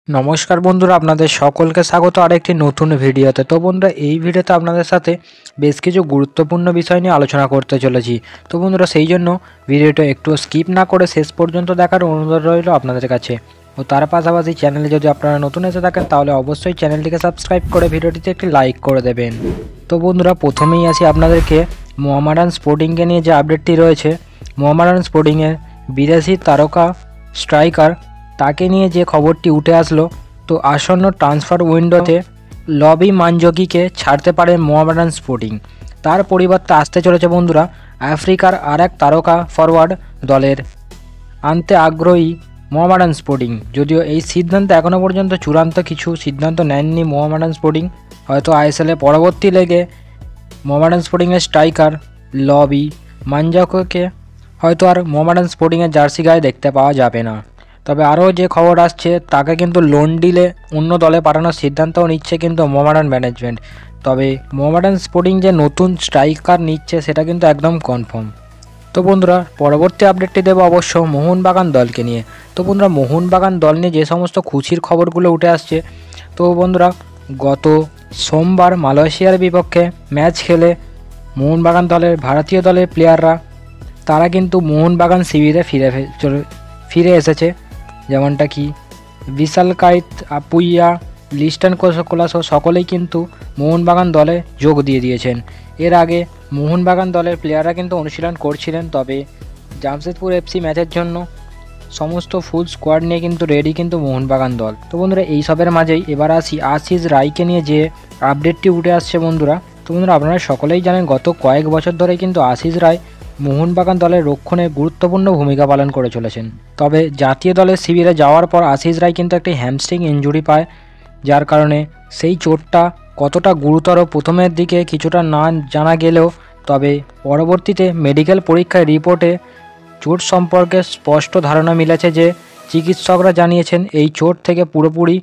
নমস্কার বন্ধুরা, আপনাদের সকলকে স্বাগত আরেকটি নতুন ভিডিওতে। তো বন্ধুরা, এই ভিডিওতে আপনাদের সাথে বেশ কিছু গুরুত্বপূর্ণ বিষয় নিয়ে আলোচনা করতে চলেছি। তো বন্ধুরা, সেই জন্য ভিডিওটা একটু স্কিপ না করে শেষ পর্যন্ত দেখার অনুরোধ রইল আপনাদের কাছে। ও তার পাশাপাশি চ্যানেলে যদি আপনারা নতুন এসে থাকেন তাহলে অবশ্যই চ্যানেলটিকে সাবস্ক্রাইব করে ভিডিওটিতে একটি লাইক করে দেবেন। তো বন্ধুরা, প্রথমেই আসি আপনাদেরকে মোহামেডান স্পোর্টিংকে নিয়ে যে আপডেটটি রয়েছে। মোহামেডান স্পোর্টিংয়ের বিদেশি তারকা স্ট্রাইকার তাকে নিয়ে যে খবরটি উঠে আসলো, তো আসন্ন ট্রান্সফার উইন্ডোতে লবি মানজোকিকে ছাড়তে পারে মোহামেডান স্পোর্টিং। তার পরিবর্তে আসতে চলেছে বন্ধুরা আফ্রিকার আরেক তারকা ফরওয়ার্ড দলের আনতে আগ্রহী মোহামেডান স্পোর্টিং। যদিও এই সিদ্ধান্ত এখনও পর্যন্ত চূড়ান্ত কিছু সিদ্ধান্ত নেননি মোহামেডান স্পোর্টিং। হয়তো আইএসএলে পরবর্তী লেগে মোহামেডান স্পোর্টিংয়ের স্ট্রাইকার লবি মানজোকিকে হয়তো আর মোহামেডান স্পোর্টিংয়ের জার্সি গায়ে দেখতে পাওয়া যাবে না। তবে আরও যে খবর আসছে, তাকে কিন্তু লোন ডিলে অন্য দলে পাঠানোর সিদ্ধান্তও নিচ্ছে কিন্তু মোহামেডান ম্যানেজমেন্ট। তবে মোহামেডান স্পোর্টিং যে নতুন স্ট্রাইকার নিচ্ছে সেটা কিন্তু একদম কনফার্ম। তো বন্ধুরা, পরবর্তী আপডেটটি দেবো অবশ্য মোহনবাগান দলকে নিয়ে। তো বন্ধুরা, মোহনবাগান দল নিয়ে যে সমস্ত খুশির খবরগুলো উঠে আসছে, তো বন্ধুরা গত সোমবার মালয়েশিয়ার বিপক্ষে ম্যাচ খেলে মোহনবাগান দলের ভারতীয় দলের প্লেয়াররা তারা কিন্তু মোহনবাগান শিবিরে ফিরে এসেছে। যেমনটা কি বিশালকাইত আপুইয়া, লিস্টন কোলাসো সকলেই কিন্তু মোহনবাগান দলে যোগ দিয়ে দিয়েছেন। এর আগে মোহনবাগান দলের প্লেয়াররা কিন্তু অনুশীলন করছিলেন, তবে জামশেদপুর এফসি ম্যাচের জন্য সমস্ত ফুল স্কোয়াড নিয়ে কিন্তু রেডি কিন্তু মোহনবাগান দল। তো বন্ধুরা, এই সবের মাঝেই এবার আসি আশিস রায়কে নিয়ে যে আপডেটটি উঠে আসছে বন্ধুরা। তো বন্ধুরা, আপনারা সকলেই জানেন গত কয়েক বছর ধরে কিন্তু আশিস রায় মোহনবাগান দলের রক্ষণে গুরুত্বপূর্ণ ভূমিকা পালন করে চলেছেন। তবে জাতীয় দলের শিবিরে যাওয়ার পর আশিস রায় কিন্তু একটি হ্যামস্ট্রিং ইনজুরি পায়, যার কারণে সেই চোটটা কতটা গুরুতর প্রথমের দিকে কিছুটা না জানা গেলেও তবে পরবর্তীতে মেডিকেল পরীক্ষায় রিপোর্টে চোট সম্পর্কে স্পষ্ট ধারণা মিলেছে যে চিকিৎসকরা জানিয়েছেন এই চোট থেকে পুরোপুরি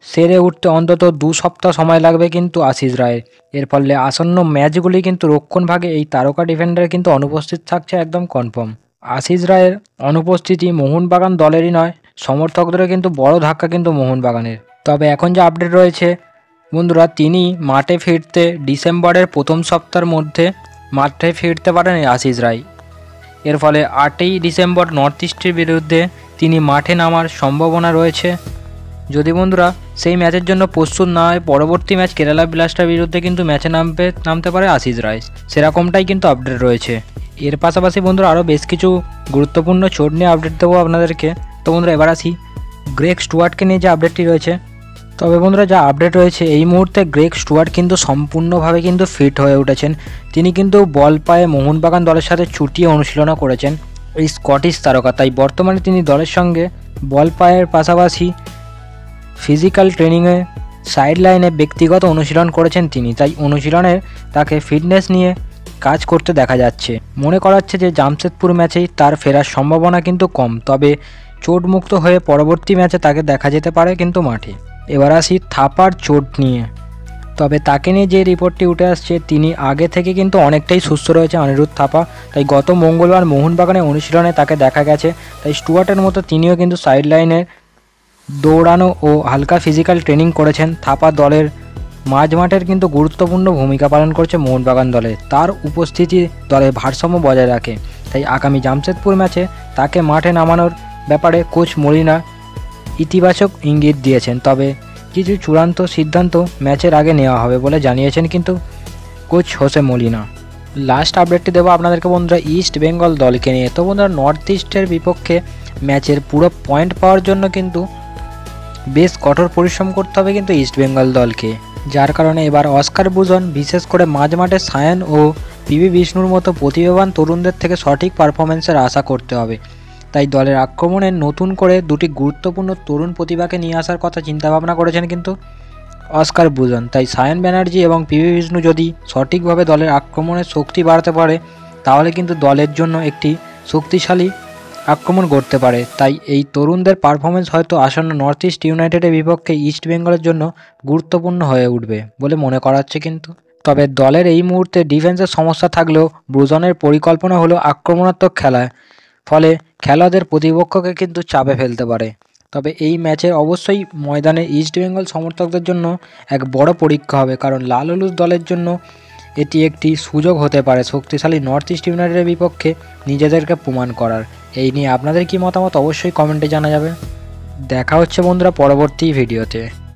সেরে উঠতে অন্তত 2 সপ্তাহ সময় লাগবে কিন্তু আশিস রায়ের। এর ফলে আসন্ন ম্যাচগুলি কিন্তু রক্ষণ ভাগে এই তারকা ডিফেন্ডার কিন্তু অনুপস্থিত থাকছে একদম কনফার্ম। আশিস রায়ের অনুপস্থিতি মোহনবাগান দলেরই নয়, সমর্থকদেরও কিন্তু বড় ধাক্কা কিন্তু মোহনবাগানের। তবে এখন যে আপডেট রয়েছে বন্ধুরা, তিনি মাঠে ফিরতে ডিসেম্বরের প্রথম সপ্তাহের মধ্যে মাঠে ফিরতে পারেন আশিস রায়। এর ফলে 8ই ডিসেম্বর নর্থ ইস্টের বিরুদ্ধে তিনি মাঠে নামার সম্ভাবনা রয়েছে। যদি বন্ধুরা সেই ম্যাচের জন্য প্রস্তুত না হয়, পরবর্তী ম্যাচ কেরালা ব্লাস্টার বিরুদ্ধে কিন্তু ম্যাচে নামতে পারে আশিস রায়, সেরকমটাই কিন্তু আপডেট রয়েছে। এর পাশাপাশি বন্ধুরা আরও বেশ কিছু গুরুত্বপূর্ণ চোট নিয়ে আপডেট দেবো আপনাদেরকে। তো বন্ধুরা, এবার আসি গ্রেগ স্টুয়ার্টকে নিয়ে যে আপডেটটি রয়েছে। তবে বন্ধুরা, যা আপডেট রয়েছে এই মুহূর্তে গ্রেগ স্টুয়ার্ট কিন্তু সম্পূর্ণভাবে কিন্তু ফিট হয়ে উঠেছেন। তিনি কিন্তু বল পায়ে মোহনবাগান দলের সাথে ছুটিয়ে অনুশীলনও করেছেন এই স্কটিশ তারকা। তাই বর্তমানে তিনি দলের সঙ্গে বল পায়ের পাশাপাশি ফিজিক্যাল ট্রেনিংয়ে সাইড লাইনে ব্যক্তিগত অনুশীলন করেছেন তিনি। তাই অনুশীলনে তাকে ফিটনেস নিয়ে কাজ করতে দেখা যাচ্ছে। মনে করা হচ্ছে যে জামশেদপুর ম্যাচেই তার ফেরার সম্ভাবনা কিন্তু কম, তবে চোটমুক্ত হয়ে পরবর্তী ম্যাচে তাকে দেখা যেতে পারে কিন্তু মাঠে। এবার আসি থাপার চোট নিয়ে। তবে তাকে নিয়ে যে রিপোর্টটি উঠে আসছে, তিনি আগে থেকে কিন্তু অনেকটাই সুস্থ রয়েছে অনিরুদ্ধ থাপা। তাই গত মঙ্গলবার মোহনবাগানে অনুশীলনে তাকে দেখা গেছে। তাই স্টুয়ার্টের মতো তিনিও কিন্তু সাইড লাইনে দৌড়ানো ও হালকা ফিজিক্যাল ট্রেনিং করেছেন। থাপা দলের মাঝমাঠের কিন্তু গুরুত্বপূর্ণ ভূমিকা পালন করছে মোহনবাগান দলে। তার উপস্থিতি দলের ভারসাম্য বজায় রাখে। তাই আগামী জামশেদপুর ম্যাচে তাকে মাঠে নামানোর ব্যাপারে কোচ মলিনা ইতিবাচক ইঙ্গিত দিয়েছেন। তবে কিছু চূড়ান্ত সিদ্ধান্ত ম্যাচের আগে নেওয়া হবে বলে জানিয়েছেন কিন্তু কোচ হোসে মলিনা। লাস্ট আপডেটটি দেবো আপনাদেরকে বন্ধুরা ইস্ট বেঙ্গল দলকে নিয়ে। তো বন্ধুরা, নর্থ ইস্টের বিপক্ষে ম্যাচের পুরো পয়েন্ট পাওয়ার জন্য কিন্তু বেশ কঠোর পরিশ্রম করতে হবে কিন্তু ইস্ট বেঙ্গল দলকে, যার কারণে এবার অস্কার বুজন বিশেষ করে মাঝমাঠে সায়ন ও পিবি বিষ্ণুর মতো প্রতিভাবান তরুণদের থেকে সঠিক পারফরমেন্সের আশা করতে হবে। তাই দলের আক্রমণে নতুন করে দুটি গুরুত্বপূর্ণ তরুণ প্রতিভাকে নিয়ে আসার কথা চিন্তাভাবনা করেছেন কিন্তু অস্কার বুজন। তাই সায়ন ব্যানার্জি এবং পিবি বিষ্ণু যদি সঠিকভাবে দলের আক্রমণের শক্তি বাড়াতে পারে, তাহলে কিন্তু দলের জন্য একটি শক্তিশালী আক্রমণ করতে পারে। তাই এই তরুণদের পারফরমেন্স হয়তো আসন্ন নর্থ ইস্ট ইউনাইটেডের বিপক্ষে ইস্ট বেঙ্গলের জন্য গুরুত্বপূর্ণ হয়ে উঠবে বলে মনে করা হচ্ছে কিন্তু। তবে দলের এই মুহূর্তে ডিফেন্সের সমস্যা থাকলেও ব্রুজনের পরিকল্পনা হলো আক্রমণাত্মক খেলায়, ফলে খেলোয়াড়দের প্রতিপক্ষকে কিন্তু চাপে ফেলতে পারে। তবে এই ম্যাচের অবশ্যই ময়দানে ইস্টবেঙ্গল সমর্থকদের জন্য এক বড় পরীক্ষা হবে, কারণ লাল হলুদ দলের জন্য এটি একটি সুযোগ হতে পারে শক্তিশালী নর্থ ইস্ট ইউনাইটেডের বিপক্ষে নিজেদেরকে প্রমাণ করার। এই নিয়ে আপনাদের কি মতামত অবশ্যই কমেন্টে জানা যাবে। দেখা হচ্ছে বন্ধুরা পরবর্তী ভিডিওতে।